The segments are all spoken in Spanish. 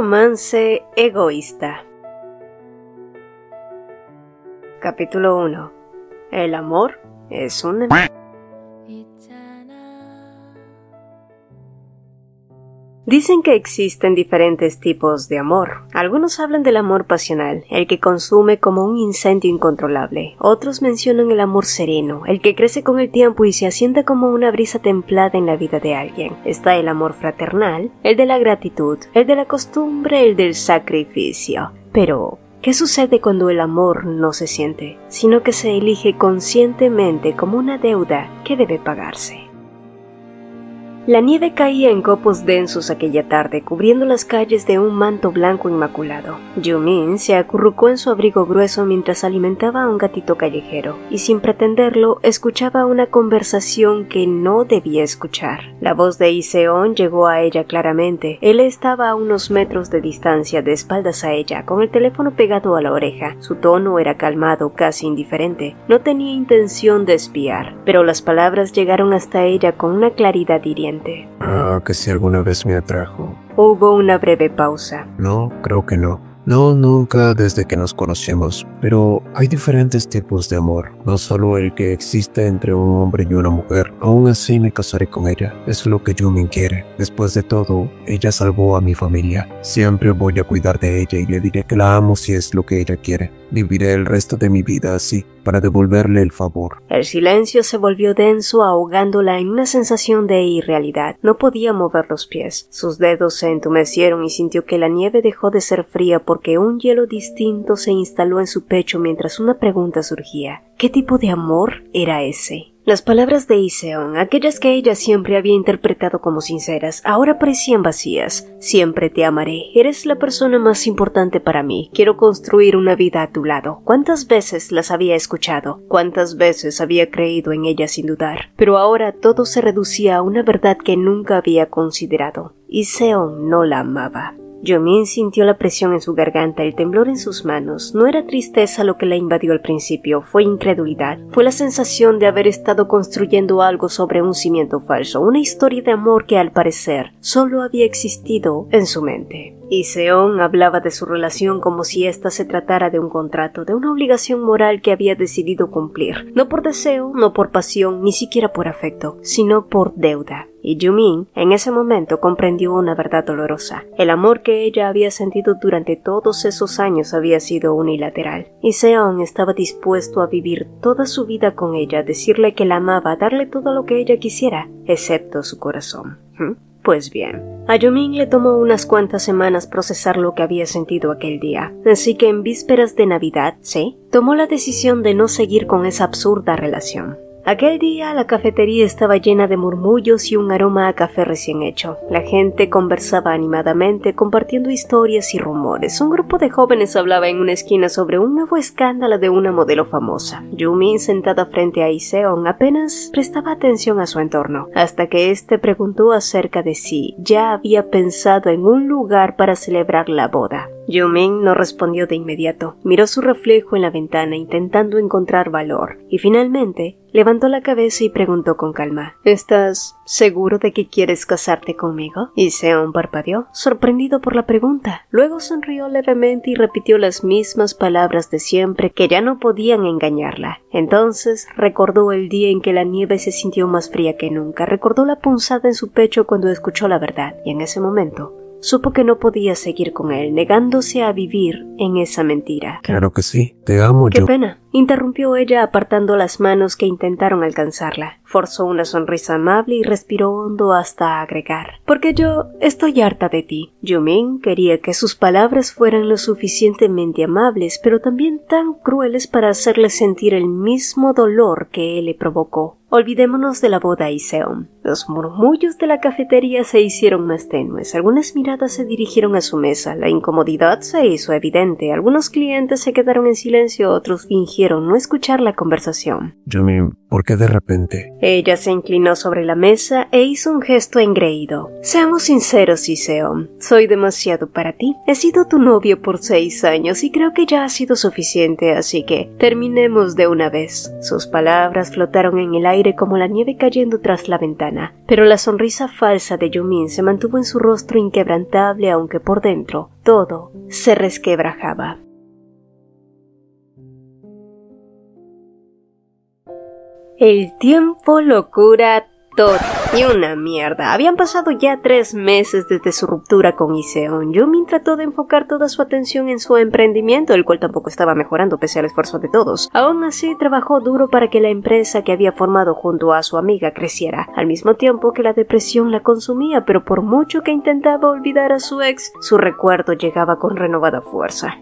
romance egoísta. Capítulo 1. El amor es un... Dicen que existen diferentes tipos de amor. Algunos hablan del amor pasional, el que consume como un incendio incontrolable. Otros mencionan el amor sereno, el que crece con el tiempo y se asienta como una brisa templada en la vida de alguien. Está el amor fraternal, el de la gratitud, el de la costumbre, el del sacrificio. Pero ¿qué sucede cuando el amor no se siente, sino que se elige conscientemente como una deuda que debe pagarse? La nieve caía en copos densos aquella tarde, cubriendo las calles de un manto blanco inmaculado. Yumin se acurrucó en su abrigo grueso mientras alimentaba a un gatito callejero, y sin pretenderlo, escuchaba una conversación que no debía escuchar. La voz de Iseon llegó a ella claramente. Él estaba a unos metros de distancia, de espaldas a ella, con el teléfono pegado a la oreja. Su tono era calmado, casi indiferente. No tenía intención de espiar, pero las palabras llegaron hasta ella con una claridad hiriente. Que si alguna vez me atrajo. Hubo una breve pausa. No, creo que no. No, nunca desde que nos conocemos. Pero hay diferentes tipos de amor. No solo el que existe entre un hombre y una mujer. Aún así me casaré con ella. Es lo que Yumin quiere. Después de todo, ella salvó a mi familia. Siempre voy a cuidar de ella y le diré que la amo si es lo que ella quiere. Viviré el resto de mi vida así, para devolverle el favor. El silencio se volvió denso, ahogándola en una sensación de irrealidad. No podía mover los pies. Sus dedos se entumecieron y sintió que la nieve dejó de ser fría porque un hielo distinto se instaló en su pecho mientras una pregunta surgía. ¿Qué tipo de amor era ese? Las palabras de Iseon, aquellas que ella siempre había interpretado como sinceras, ahora parecían vacías. Siempre te amaré, eres la persona más importante para mí, quiero construir una vida a tu lado. ¿Cuántas veces las había escuchado? ¿Cuántas veces había creído en ellas sin dudar? Pero ahora todo se reducía a una verdad que nunca había considerado. Iseon no la amaba. Yumin sintió la presión en su garganta, el temblor en sus manos. No era tristeza lo que la invadió al principio, fue incredulidad. Fue la sensación de haber estado construyendo algo sobre un cimiento falso, una historia de amor que al parecer solo había existido en su mente. Iseon hablaba de su relación como si ésta se tratara de un contrato, de una obligación moral que había decidido cumplir, no por deseo, no por pasión, ni siquiera por afecto, sino por deuda. Y Yumin en ese momento comprendió una verdad dolorosa. El amor que ella había sentido durante todos esos años había sido unilateral. Iseon estaba dispuesto a vivir toda su vida con ella, decirle que la amaba, darle todo lo que ella quisiera, excepto su corazón. Pues bien, a Yumin le tomó unas cuantas semanas procesar lo que había sentido aquel día, así que en vísperas de Navidad, tomó la decisión de no seguir con esa absurda relación. Aquel día la cafetería estaba llena de murmullos y un aroma a café recién hecho. La gente conversaba animadamente, compartiendo historias y rumores. Un grupo de jóvenes hablaba en una esquina sobre un nuevo escándalo de una modelo famosa. Yumin, sentada frente a Iseon, apenas prestaba atención a su entorno, hasta que éste preguntó acerca de si ya había pensado en un lugar para celebrar la boda. Yumin no respondió de inmediato. Miró su reflejo en la ventana intentando encontrar valor, y finalmente levantó la cabeza y preguntó con calma: ¿Estás seguro de que quieres casarte conmigo? Iseon parpadeó, sorprendido por la pregunta. Luego sonrió levemente y repitió las mismas palabras de siempre que ya no podían engañarla. Entonces recordó el día en que la nieve se sintió más fría que nunca, recordó la punzada en su pecho cuando escuchó la verdad, y en ese momento supo que no podía seguir con él, negándose a vivir en esa mentira. Claro que sí, te amo. ¡Qué pena!, interrumpió ella apartando las manos que intentaron alcanzarla. Forzó una sonrisa amable y respiró hondo hasta agregar: porque yo estoy harta de ti. Yumin quería que sus palabras fueran lo suficientemente amables, pero también tan crueles para hacerle sentir el mismo dolor que él le provocó. Olvidémonos de la boda, Iseon. Los murmullos de la cafetería se hicieron más tenues. Algunas miradas se dirigieron a su mesa. La incomodidad se hizo evidente. Algunos clientes se quedaron en silencio, otros fingieron no escuchar la conversación. Yumin, ¿por qué de repente? Ella se inclinó sobre la mesa e hizo un gesto engreído. Seamos sinceros, Iseon. Soy demasiado para ti. He sido tu novio por 6 años y creo que ya ha sido suficiente, así que terminemos de una vez. Sus palabras flotaron en el aire aire como la nieve cayendo tras la ventana, pero la sonrisa falsa de Yumin se mantuvo en su rostro inquebrantable, aunque por dentro todo se resquebrajaba. El tiempo lo cura todo. Y una mierda. Habían pasado ya 3 meses desde su ruptura con Iseon. Yumin trató de enfocar toda su atención en su emprendimiento, el cual tampoco estaba mejorando pese al esfuerzo de todos. Aún así, trabajó duro para que la empresa que había formado junto a su amiga creciera, al mismo tiempo que la depresión la consumía, pero por mucho que intentaba olvidar a su ex, su recuerdo llegaba con renovada fuerza.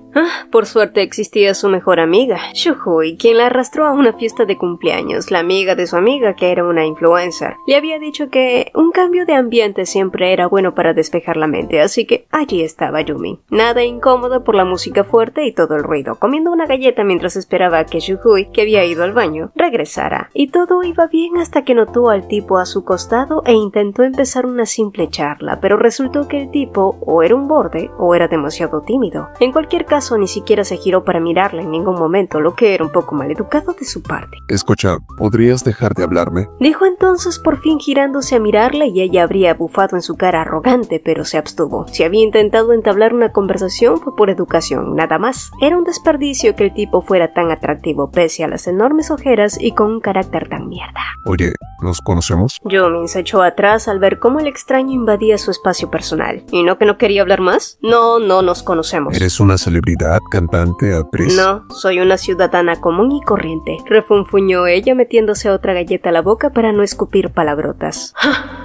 Por suerte existía su mejor amiga, Shuhui, quien la arrastró a una fiesta de cumpleaños. La amiga de su amiga, que era una influencer, le había dicho que un cambio de ambiente siempre era bueno para despejar la mente, así que allí estaba Yumin, nada incómoda por la música fuerte y todo el ruido, comiendo una galleta mientras esperaba a que Shuhui, que había ido al baño, regresara. Y todo iba bien hasta que notó al tipo a su costado e intentó empezar una simple charla, pero resultó que el tipo o era un borde o era demasiado tímido. En cualquier caso, ni siquiera se giró para mirarla en ningún momento, lo que era un poco maleducado de su parte. Escucha, ¿podrías dejar de hablarme? Dijo entonces por fin girándose a mirarla, y ella habría bufado en su cara arrogante, pero se abstuvo. Si había intentado entablar una conversación fue por educación, nada más. Era un desperdicio que el tipo fuera tan atractivo pese a las enormes ojeras y con un carácter tan mierda. Oye, ¿nos conocemos? Yumin se echó atrás al ver cómo el extraño invadía su espacio personal. ¿Y no que no quería hablar más? No nos conocemos. ¿Eres una celebridad, cantante, actriz? No, soy una ciudadana común y corriente, refunfuñó ella metiéndose otra galleta a la boca para no escupir palabrotas.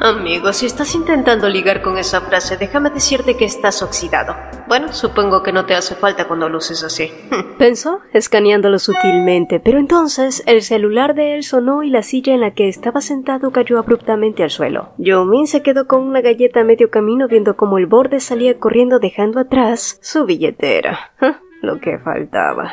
Amigo, si estás intentando ligar con esa frase, déjame decirte que estás oxidado. Bueno, supongo que no te hace falta cuando luces así. Pensó, escaneándolo sutilmente, pero entonces el celular de él sonó y la silla en la que estaba sentado cayó abruptamente al suelo. Yumin se quedó con una galleta a medio camino viendo cómo el borde salía corriendo dejando atrás su billetera. Lo que faltaba.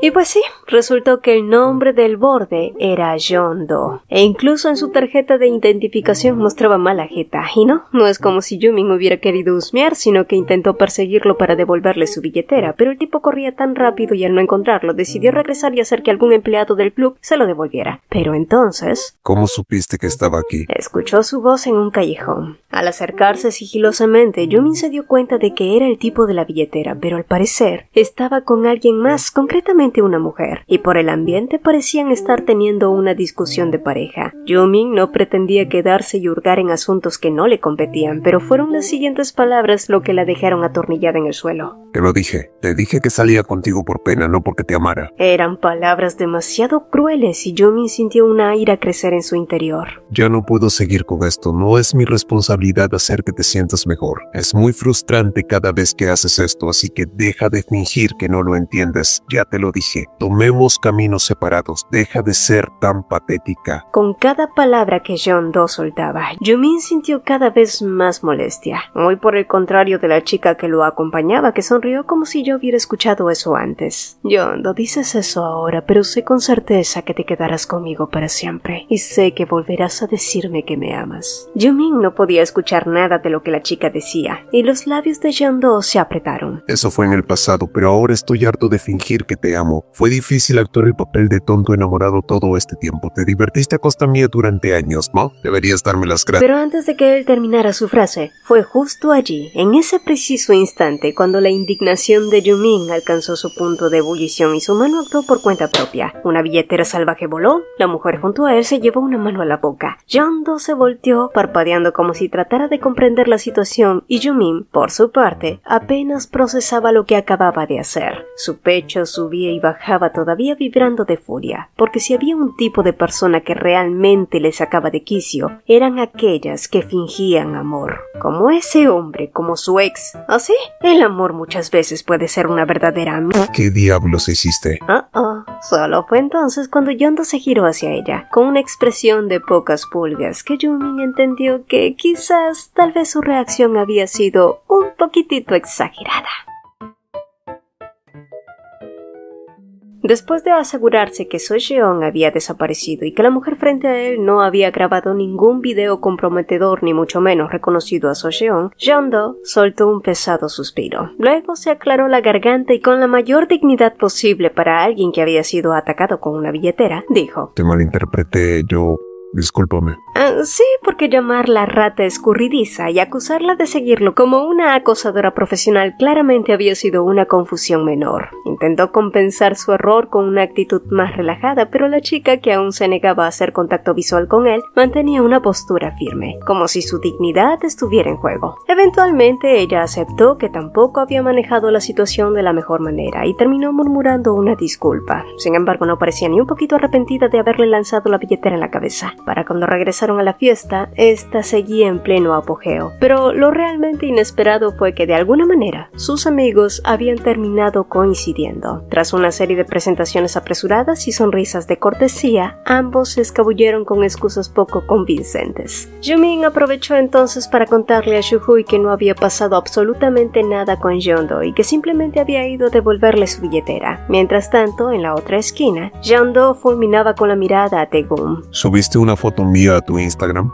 Y pues sí, resultó que el nombre del borde era Yondo, e incluso en su tarjeta de identificación mostraba mala jeta, y no es como si Yumin hubiera querido husmear, sino que intentó perseguirlo para devolverle su billetera, pero el tipo corría tan rápido y al no encontrarlo decidió regresar y hacer que algún empleado del club se lo devolviera. Pero entonces... ¿Cómo supiste que estaba aquí? Escuchó su voz en un callejón. Al acercarse sigilosamente, Yumin se dio cuenta de que era el tipo de la billetera, pero al parecer estaba con alguien más, concretamente una mujer, y por el ambiente parecían estar teniendo una discusión de pareja. Yumin no pretendía quedarse y hurgar en asuntos que no le competían, pero fueron las siguientes palabras lo que la dejaron atornillada en el suelo. Te dije que salía contigo por pena, no porque te amara. Eran palabras demasiado crueles y Yumin sintió una ira crecer en su interior. Ya no puedo seguir con esto, no es mi responsabilidad hacer que te sientas mejor. Es muy frustrante cada vez que haces esto, así que deja de fingir que no lo entiendes. Ya te lo dije, tomemos caminos separados, deja de ser tan patética. Con cada palabra que Yondo soltaba, Yumin sintió cada vez más molestia, muy por el contrario de la chica que lo acompañaba, que sonrió como si yo hubiera escuchado eso antes. Yondo, dices eso ahora, pero sé con certeza que te quedarás conmigo para siempre, y sé que volverás a decirme que me amas. Yumin no podía escuchar nada de lo que la chica decía, y los labios de Yondo se apretaron. Eso fue en el pasado, pero ahora estoy harto de fingir que te amo. Fue difícil actuar el papel de tonto enamorado todo este tiempo. Te divertiste a costa mía durante años, ¿no? Deberías darme las gracias. Pero antes de que él terminara su frase, fue justo allí, en ese preciso instante, cuando la indignación de Yumin alcanzó su punto de ebullición y su mano actuó por cuenta propia. Una billetera salvaje voló, la mujer junto a él se llevó una mano a la boca. Yondo se volteó, parpadeando como si tratara de comprender la situación, y Yumin, por su parte, apenas procesaba lo que acababa de hacer. Su pecho subía y bajaba todavía vibrando de furia, porque si había un tipo de persona que realmente le sacaba de quicio, eran aquellas que fingían amor. Como ese hombre, como su ex. ¿Así? El amor muchas veces puede ser una verdadera amiga. ¿Qué diablos hiciste? Solo fue entonces cuando Yondo se giró hacia ella, con una expresión de pocas pulgas, que Yumin entendió que quizás, tal vez su reacción había sido un poquitito exagerada. Después de asegurarse que So-yeon había desaparecido y que la mujer frente a él no había grabado ningún video comprometedor ni mucho menos reconocido a So-yeon, Jeon-do soltó un pesado suspiro. Luego se aclaró la garganta y con la mayor dignidad posible para alguien que había sido atacado con una billetera, dijo: Te malinterpreté, discúlpame. Sí, porque llamarla rata escurridiza y acusarla de seguirlo como una acosadora profesional claramente había sido una confusión menor. Intentó compensar su error con una actitud más relajada, pero la chica, que aún se negaba a hacer contacto visual con él, mantenía una postura firme, como si su dignidad estuviera en juego. Eventualmente ella aceptó que tampoco había manejado la situación de la mejor manera y terminó murmurando una disculpa. Sin embargo, no parecía ni un poquito arrepentida de haberle lanzado la billetera en la cabeza. Para cuando regresaron a la fiesta, esta seguía en pleno apogeo, pero lo realmente inesperado fue que de alguna manera sus amigos habían terminado coincidiendo. Tras una serie de presentaciones apresuradas y sonrisas de cortesía, ambos se escabulleron con excusas poco convincentes. Jumin aprovechó entonces para contarle a Shuhui que no había pasado absolutamente nada con Jeon-do y que simplemente había ido a devolverle su billetera. Mientras tanto, en la otra esquina, Jeon-do fulminaba con la mirada a Tae-gun. ¿Subiste una foto mía a tu Instagram?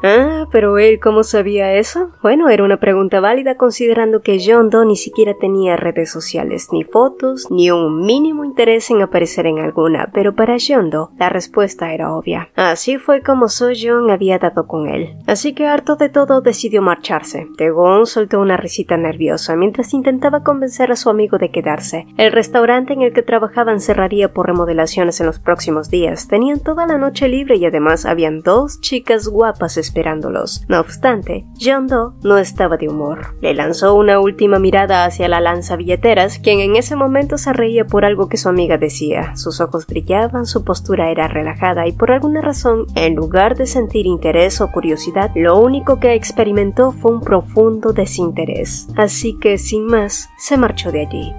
Pero él, ¿cómo sabía eso? Bueno, era una pregunta válida considerando que Jeon-do ni siquiera tenía redes sociales, ni fotos, ni un mínimo interés en aparecer en alguna, pero para Jeon-do la respuesta era obvia. Así fue como So-yeon había dado con él. Así que harto de todo decidió marcharse. Tae-gun soltó una risita nerviosa mientras intentaba convencer a su amigo de quedarse. El restaurante en el que trabajaban cerraría por remodelaciones en los próximos días. Tenían toda la noche libre y además habían dos chicas guapas esperándolos. No obstante, Jeon-do no estaba de humor. Le lanzó una última mirada hacia la lanzabilleteras, quien en ese momento se reía por algo que su amiga decía. Sus ojos brillaban, su postura era relajada y por alguna razón, en lugar de sentir interés o curiosidad, lo único que experimentó fue un profundo desinterés. Así que, sin más, se marchó de allí.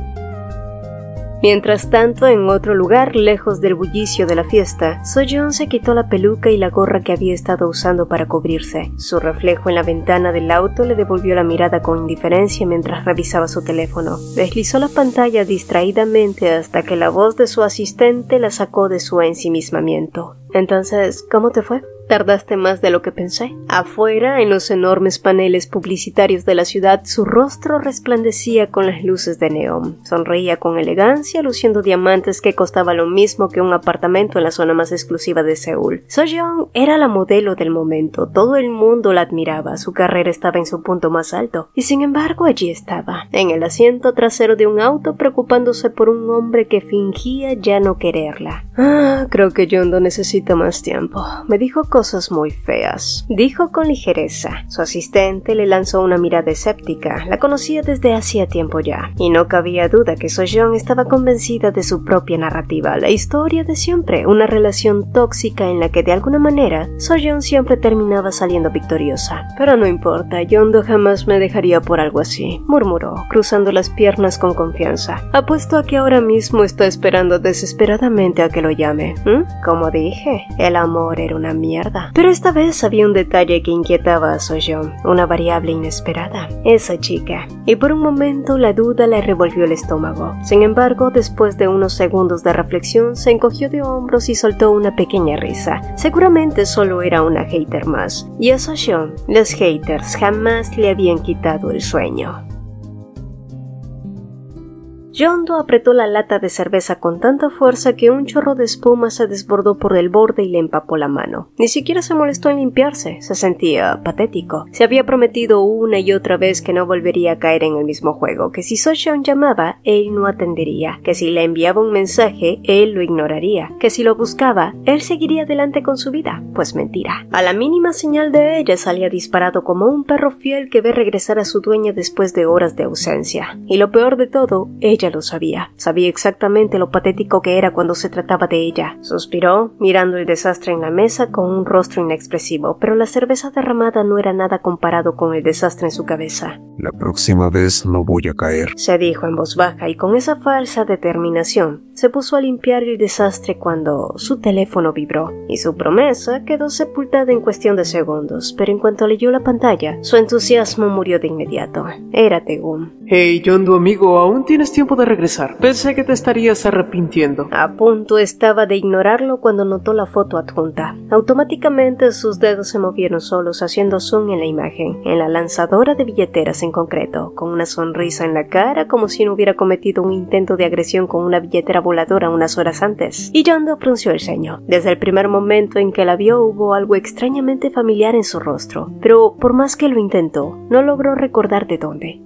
Mientras tanto, en otro lugar, lejos del bullicio de la fiesta, So-yeon se quitó la peluca y la gorra que había estado usando para cubrirse. Su reflejo en la ventana del auto le devolvió la mirada con indiferencia mientras revisaba su teléfono. Deslizó la pantalla distraídamente hasta que la voz de su asistente la sacó de su ensimismamiento. Entonces, ¿cómo te fue? ¿Tardaste más de lo que pensé? Afuera, en los enormes paneles publicitarios de la ciudad, su rostro resplandecía con las luces de neón. Sonreía con elegancia, luciendo diamantes que costaba lo mismo que un apartamento en la zona más exclusiva de Seúl. So-yeon era la modelo del momento. Todo el mundo la admiraba. Su carrera estaba en su punto más alto. Y sin embargo, allí estaba, en el asiento trasero de un auto, preocupándose por un hombre que fingía ya no quererla. Creo que Jeon-do necesita más tiempo. Me dijo cosas muy feas, dijo con ligereza. Su asistente le lanzó una mirada escéptica. La conocía desde hacía tiempo ya, y no cabía duda que So-yeon estaba convencida de su propia narrativa, la historia de siempre, una relación tóxica en la que de alguna manera So-yeon siempre terminaba saliendo victoriosa. Pero no importa, Jeon-do jamás me dejaría por algo así, murmuró, cruzando las piernas con confianza. Apuesto a que ahora mismo está esperando desesperadamente a que lo llame. Como dije, el amor era una mierda. Pero esta vez había un detalle que inquietaba a So-yeon, una variable inesperada. Esa chica. Y por un momento la duda le revolvió el estómago. Sin embargo, después de unos segundos de reflexión, se encogió de hombros y soltó una pequeña risa. Seguramente solo era una hater más. Y a So-yeon, los haters jamás le habían quitado el sueño. Jeon-do apretó la lata de cerveza con tanta fuerza que un chorro de espuma se desbordó por el borde y le empapó la mano. Ni siquiera se molestó en limpiarse, se sentía patético. Se había prometido una y otra vez que no volvería a caer en el mismo juego, que si So-yeon llamaba, él no atendería, que si le enviaba un mensaje, él lo ignoraría, que si lo buscaba, él seguiría adelante con su vida. Pues mentira. A la mínima señal de ella salía disparado como un perro fiel que ve regresar a su dueña después de horas de ausencia. Y lo peor de todo, ella lo sabía. Sabía exactamente lo patético que era cuando se trataba de ella. Suspiró, mirando el desastre en la mesa con un rostro inexpresivo, pero la cerveza derramada no era nada comparado con el desastre en su cabeza. La próxima vez no voy a caer, se dijo en voz baja y con esa falsa determinación Se puso a limpiar el desastre cuando su teléfono vibró, y su promesa quedó sepultada en cuestión de segundos, pero en cuanto leyó la pantalla, su entusiasmo murió de inmediato. Era Tegún. Hey, Yondu amigo, aún tienes tiempo de regresar. Pensé que te estarías arrepintiendo. A punto estaba de ignorarlo cuando notó la foto adjunta. Automáticamente sus dedos se movieron solos haciendo zoom en la imagen, en la lanzadora de billeteras en concreto, con una sonrisa en la cara como si no hubiera cometido un intento de agresión con una billetera voladora unas horas antes. Y Yondu frunció el ceño. Desde el primer momento en que la vio hubo algo extrañamente familiar en su rostro, pero por más que lo intentó, no logró recordar de dónde.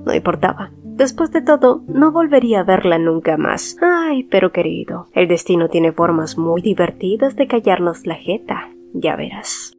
No importaba. Después de todo, no volvería a verla nunca más. Ay, pero querido, el destino tiene formas muy divertidas de callarnos la jeta. Ya verás.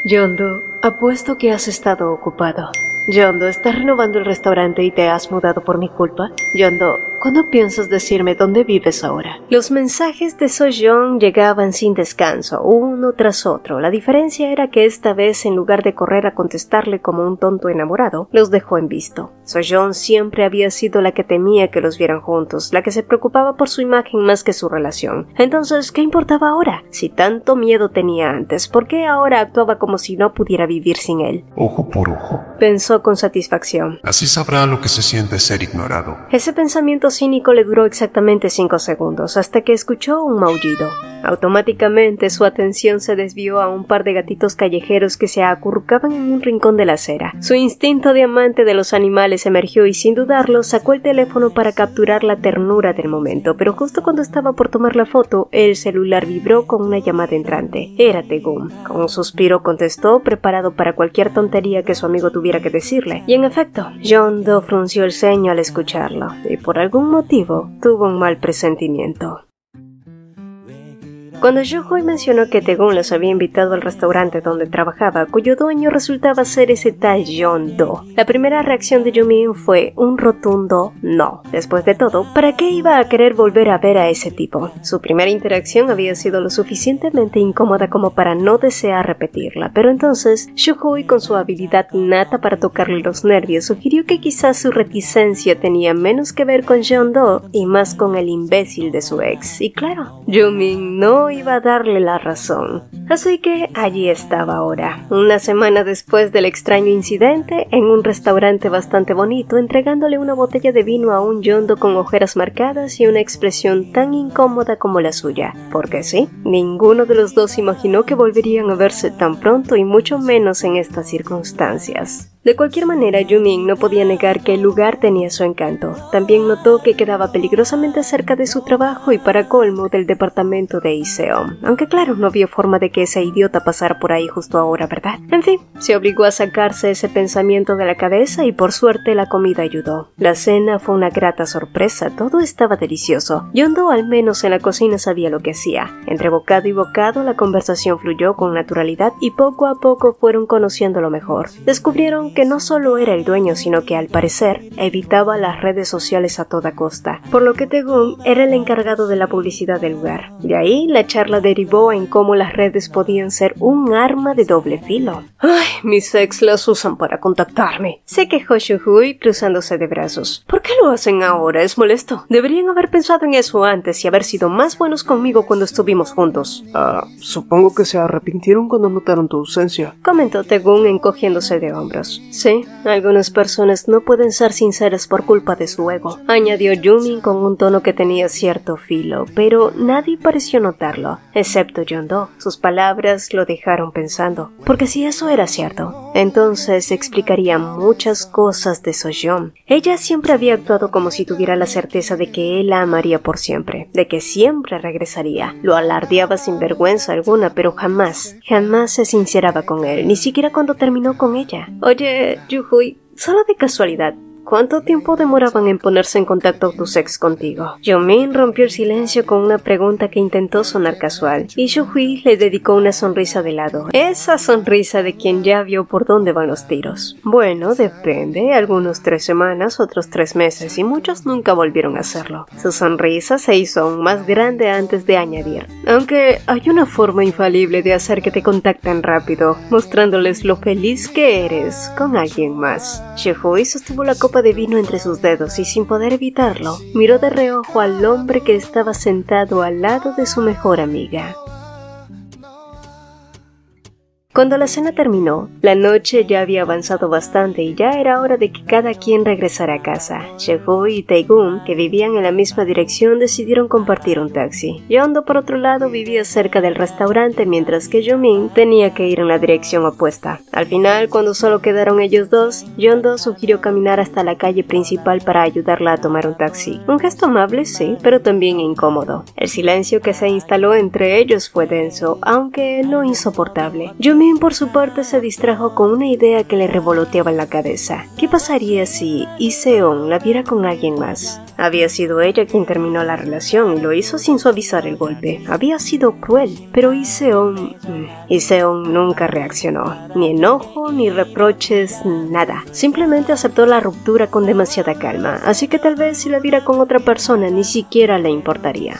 Yondu, apuesto que has estado ocupado. Yondu, ¿estás renovando el restaurante y te has mudado por mi culpa? Yondu, ¿cuándo piensas decirme dónde vives ahora? Los mensajes de Soyeon llegaban sin descanso, uno tras otro. La diferencia era que esta vez, en lugar de correr a contestarle como un tonto enamorado, los dejó en visto. Soyeon siempre había sido la que temía que los vieran juntos, la que se preocupaba por su imagen más que su relación. Entonces, ¿qué importaba ahora? Si tanto miedo tenía antes, ¿por qué ahora actuaba como si no pudiera vivir sin él? Ojo por ojo. Pensó con satisfacción. Así sabrá lo que se siente ser ignorado. Ese pensamiento cínico le duró exactamente 5 segundos, hasta que escuchó un maullido. Automáticamente su atención se desvió a un par de gatitos callejeros que se acurrucaban en un rincón de la acera. Su instinto de amante de los animales emergió y sin dudarlo sacó el teléfono para capturar la ternura del momento, pero justo cuando estaba por tomar la foto, el celular vibró con una llamada entrante. Era Tegún. Con un suspiro contestó, preparado para cualquier tontería que su amigo tuviera que decirle. Y en efecto, Yondu frunció el ceño al escucharlo, y por algún motivo tuvo un mal presentimiento. Cuando Yoo-Hui mencionó que Tegún los había invitado al restaurante donde trabajaba, cuyo dueño resultaba ser ese tal Yondu, la primera reacción de Yoo-min fue un rotundo no. Después de todo, ¿para qué iba a querer volver a ver a ese tipo? Su primera interacción había sido lo suficientemente incómoda como para no desear repetirla, pero entonces Yoo-Hui, con su habilidad innata para tocarle los nervios, sugirió que quizás su reticencia tenía menos que ver con Yondu y más con el imbécil de su ex. Y claro, Yoo-min no iba a darle la razón. Así que allí estaba ahora, una semana después del extraño incidente, en un restaurante bastante bonito, entregándole una botella de vino a un Yondu con ojeras marcadas y una expresión tan incómoda como la suya. Porque sí, ninguno de los dos imaginó que volverían a verse tan pronto y mucho menos en estas circunstancias. De cualquier manera, Yoo-min no podía negar que el lugar tenía su encanto. También notó que quedaba peligrosamente cerca de su trabajo y para colmo del departamento de Iseon. Aunque claro, no vio forma de que ese idiota pasara por ahí justo ahora, ¿verdad? En fin, se obligó a sacarse ese pensamiento de la cabeza y por suerte la comida ayudó. La cena fue una grata sorpresa, todo estaba delicioso. Yondu al menos en la cocina sabía lo que hacía. Entre bocado y bocado la conversación fluyó con naturalidad y poco a poco fueron conociéndolo mejor. Descubrieron que no solo era el dueño, sino que al parecer evitaba las redes sociales a toda costa, por lo que Tegún era el encargado de la publicidad del lugar. De ahí la charla derivó en cómo las redes podían ser un arma de doble filo. ¡Ay, mis ex las usan para contactarme!, se quejó Yoo-Hui cruzándose de brazos. ¿Por qué lo hacen ahora? Es molesto. Deberían haber pensado en eso antes y haber sido más buenos conmigo cuando estuvimos juntos. Supongo que se arrepintieron cuando notaron tu ausencia, comentó Tegún encogiéndose de hombros. Sí, algunas personas no pueden ser sinceras por culpa de su ego, añadió Yoo-min con un tono que tenía cierto filo, pero nadie pareció notarlo, excepto Yondu. Sus palabras lo dejaron pensando, porque si eso era cierto, entonces explicaría muchas cosas de Soyeon. Ella siempre había actuado como si tuviera la certeza de que él la amaría por siempre, de que siempre regresaría. Lo alardeaba sin vergüenza alguna, pero jamás se sinceraba con él, ni siquiera cuando terminó con ella. Oye, Yoo-Hui, solo de casualidad, ¿cuánto tiempo demoraban en ponerse en contacto tus ex contigo? Yoo-min rompió el silencio con una pregunta que intentó sonar casual, y Yoo-Hui le dedicó una sonrisa de lado, esa sonrisa de quien ya vio por dónde van los tiros. Bueno, depende, algunos 3 semanas, otros 3 meses, y muchos nunca volvieron a hacerlo. Su sonrisa se hizo aún más grande antes de añadir, aunque hay una forma infalible de hacer que te contacten rápido, mostrándoles lo feliz que eres con alguien más. Yoo-Hui sostuvo la copa copa de vino entre sus dedos y sin poder evitarlo, miró de reojo al hombre que estaba sentado al lado de su mejor amiga. Cuando la cena terminó, la noche ya había avanzado bastante y ya era hora de que cada quien regresara a casa. Cheho y Taegun, que vivían en la misma dirección, decidieron compartir un taxi. Yeon-do, por otro lado, vivía cerca del restaurante, mientras que Joo-min tenía que ir en la dirección opuesta. Al final, cuando solo quedaron ellos dos, Yeon-do sugirió caminar hasta la calle principal para ayudarla a tomar un taxi. Un gesto amable, sí, pero también incómodo. El silencio que se instaló entre ellos fue denso, aunque no insoportable. Joo-min, por su parte, se distrajo con una idea que le revoloteaba en la cabeza. ¿Qué pasaría si Lee-seon la viera con alguien más? Había sido ella quien terminó la relación y lo hizo sin suavizar el golpe. Había sido cruel, pero Lee-seon nunca reaccionó. Ni enojo, ni reproches, nada. Simplemente aceptó la ruptura con demasiada calma, así que tal vez si la viera con otra persona ni siquiera le importaría.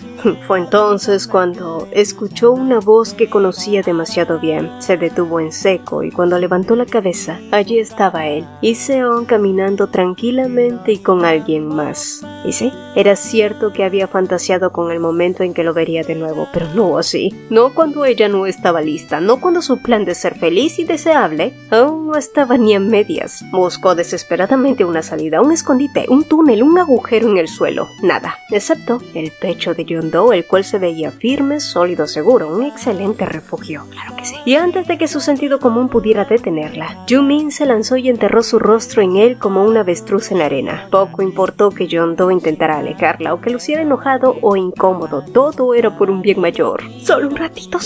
Fue entonces cuando escuchó una voz que conocía demasiado bien. Se detuvo en seco y cuando levantó la cabeza, allí estaba él, Lee-seon, caminando tranquilamente y con alguien más. Y sí, era cierto que había fantaseado con el momento en que lo vería de nuevo, pero no así. No cuando ella no estaba lista, no cuando su plan de ser feliz y deseable aún no estaba ni a medias. Buscó desesperadamente una salida, un escondite, un túnel, un agujero en el suelo. Nada, excepto el pecho de Yeon-do, el cual se veía firme, sólido, seguro, un excelente refugio. Claro que sí. Y antes de que su sentido común pudiera detenerla, Joo-min se lanzó y enterró su rostro en él como un avestruz en la arena. Poco importó que Yeon-do intentara alejarla o que luciera enojado o incómodo, todo era por un bien mayor. Solo un ratito,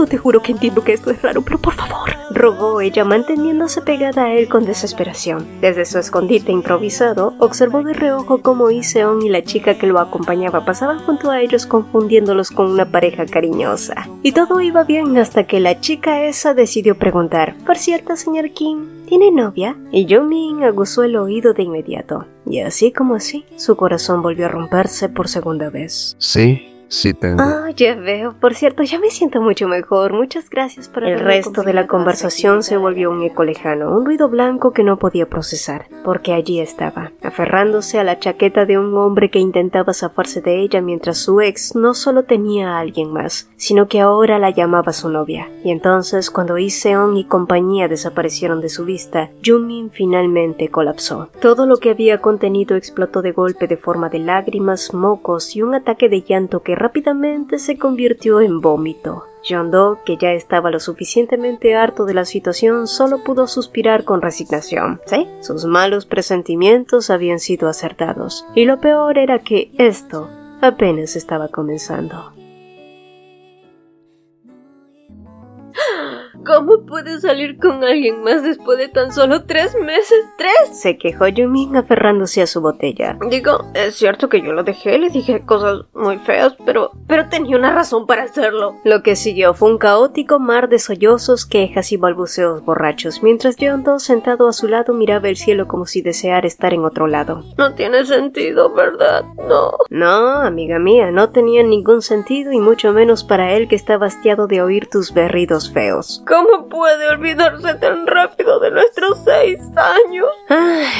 te juro que entiendo que esto es raro, pero por favor, rogó ella, manteniéndose pegada a él con desesperación. Desde su escondite improvisado, observó de reojo cómo Lee-seon y la chica que lo acompañaba pasaban junto a ellos, confundiéndolos con una pareja cariñosa. Y todo iba bien hasta que la chica esa decidió preguntar: «Por cierto, señor Kim, ¿tiene novia?». Y Joo-min aguzó el oído de inmediato. Y así como así, su corazón volvió a romperse por segunda vez. Sí tengo. Ya veo. Por cierto, ya me siento mucho mejor. Muchas gracias por el resto de la conversación se volvió un eco lejano, un ruido blanco que no podía procesar, porque allí estaba, aferrándose a la chaqueta de un hombre que intentaba zafarse de ella mientras su ex no solo tenía a alguien más, sino que ahora la llamaba su novia. Y entonces, cuando Lee-seon y compañía desaparecieron de su vista, Joo-min finalmente colapsó. Todo lo que había contenido explotó de golpe de forma de lágrimas, mocos y un ataque de llanto que rápidamente se convirtió en vómito. Yeon-do, que ya estaba lo suficientemente harto de la situación, solo pudo suspirar con resignación. Sí, sus malos presentimientos habían sido acertados, y lo peor era que esto apenas estaba comenzando. ¿Cómo puedes salir con alguien más después de tan solo 3 meses? ¿3? Se quejó Joo-min aferrándose a su botella. Digo, es cierto que yo lo dejé, le dije cosas muy feas, pero tenía una razón para hacerlo. Lo que siguió fue un caótico mar de sollozos, quejas y balbuceos borrachos, mientras Yeon-do, sentado a su lado, miraba el cielo como si deseara estar en otro lado. No tiene sentido, ¿verdad? No, amiga mía, no tenía ningún sentido y mucho menos para él, que estaba hastiado de oír tus berridos feos. ¿Cómo puede olvidarse tan rápido de nuestros 6 años?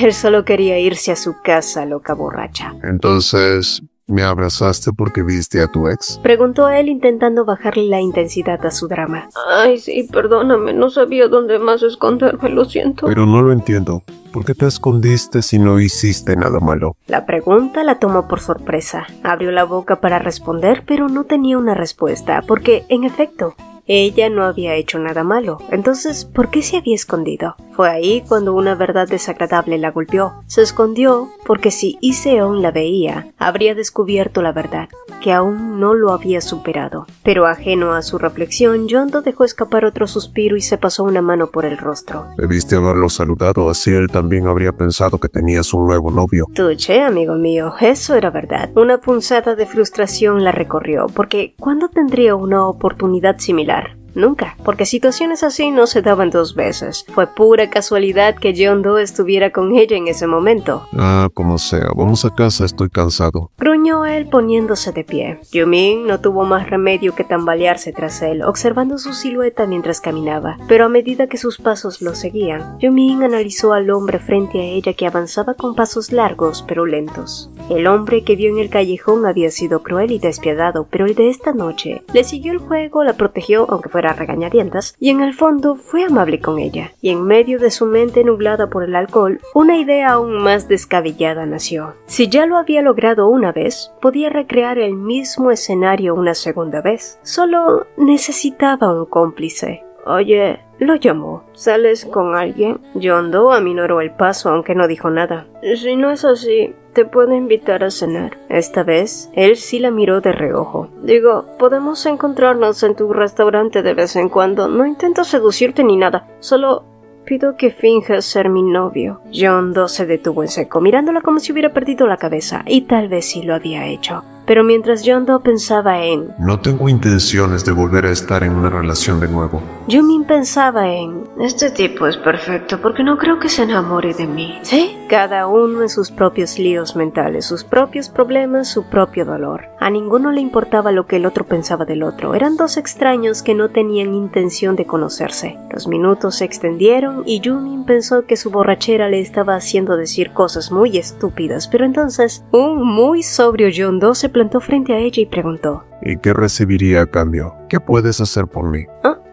Él solo quería irse a su casa, loca borracha. Entonces, ¿me abrazaste porque viste a tu ex?, preguntó él, intentando bajarle la intensidad a su drama. Ay, sí, perdóname, no sabía dónde más esconderme, lo siento. Pero no lo entiendo. ¿Por qué te escondiste si no hiciste nada malo? La pregunta la tomó por sorpresa. Abrió la boca para responder, pero no tenía una respuesta, porque, en efecto, ella no había hecho nada malo. Entonces, ¿por qué se había escondido? Fue ahí cuando una verdad desagradable la golpeó. Se escondió porque si Lee-seon la veía, habría descubierto la verdad, que aún no lo había superado. Pero ajeno a su reflexión, Yeon-do dejó escapar otro suspiro y se pasó una mano por el rostro. Debiste haberlo saludado, así él también habría pensado que tenías un nuevo novio. Tuche, amigo mío, eso era verdad. Una punzada de frustración la recorrió, porque ¿cuándo tendría una oportunidad similar? Nunca, porque situaciones así no se daban dos veces. Fue pura casualidad que Jeon-do estuviera con ella en ese momento. Como sea, vamos a casa, estoy cansado. Gruñó él poniéndose de pie. Yoo-min no tuvo más remedio que tambalearse tras él, observando su silueta mientras caminaba, pero a medida que sus pasos lo seguían, Yoo-min analizó al hombre frente a ella que avanzaba con pasos largos pero lentos. El hombre que vio en el callejón había sido cruel y despiadado, pero el de esta noche le siguió el juego, la protegió aunque fuera a regañadientas, y en el fondo fue amable con ella. Y en medio de su mente nublada por el alcohol, una idea aún más descabellada nació. Si ya lo había logrado una vez, podía recrear el mismo escenario una segunda vez. Solo necesitaba un cómplice. Oye, lo llamó. ¿Sales con alguien? Jeon-do aminoró el paso aunque no dijo nada. Si no es así, te puedo invitar a cenar. Esta vez, él sí la miró de reojo. Digo, podemos encontrarnos en tu restaurante de vez en cuando. No intento seducirte ni nada. Solo pido que finjas ser mi novio. Jeon-do se detuvo en seco, mirándola como si hubiera perdido la cabeza, y tal vez sí lo había hecho. Pero mientras Jeon-do pensaba en... No tengo intenciones de volver a estar en una relación de nuevo. Yoo-min pensaba en... Este tipo es perfecto porque no creo que se enamore de mí. ¿Sí? Cada uno en sus propios líos mentales, sus propios problemas, su propio dolor. A ninguno le importaba lo que el otro pensaba del otro. Eran dos extraños que no tenían intención de conocerse. Los minutos se extendieron y Yoo-min pensó que su borrachera le estaba haciendo decir cosas muy estúpidas, pero entonces un muy sobrio Jeon-do se plantó frente a ella y preguntó: ¿Y qué recibiría a cambio? ¿Qué puedes hacer por mí?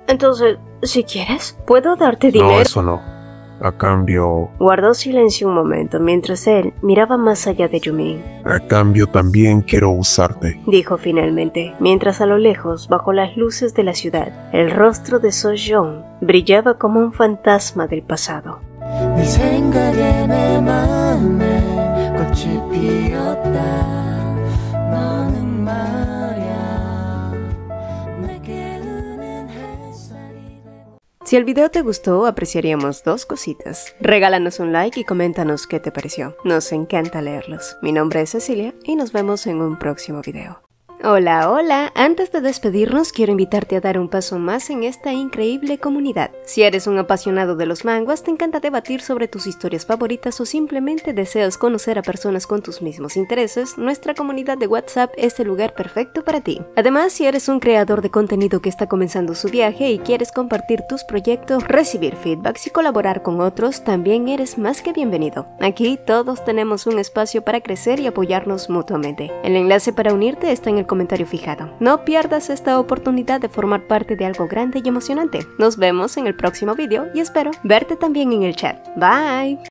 Entonces, si quieres, ¿puedo darte dinero? No, eso no. A cambio... Guardó silencio un momento mientras él miraba más allá de Yoo-min. A cambio también quiero usarte, dijo finalmente, mientras a lo lejos, bajo las luces de la ciudad, el rostro de So-yeon brillaba como un fantasma del pasado. Si el video te gustó, apreciaríamos dos cositas. Regálanos un like y coméntanos qué te pareció. Nos encanta leerlos. Mi nombre es Cecilia y nos vemos en un próximo video. Hola, hola. Antes de despedirnos, quiero invitarte a dar un paso más en esta increíble comunidad. Si eres un apasionado de los manguas, te encanta debatir sobre tus historias favoritas o simplemente deseas conocer a personas con tus mismos intereses, nuestra comunidad de WhatsApp es el lugar perfecto para ti. Además, si eres un creador de contenido que está comenzando su viaje y quieres compartir tus proyectos, recibir feedbacks y colaborar con otros, también eres más que bienvenido. Aquí todos tenemos un espacio para crecer y apoyarnos mutuamente. El enlace para unirte está en el comentario fijado. No pierdas esta oportunidad de formar parte de algo grande y emocionante. Nos vemos en el próximo video y espero verte también en el chat. Bye.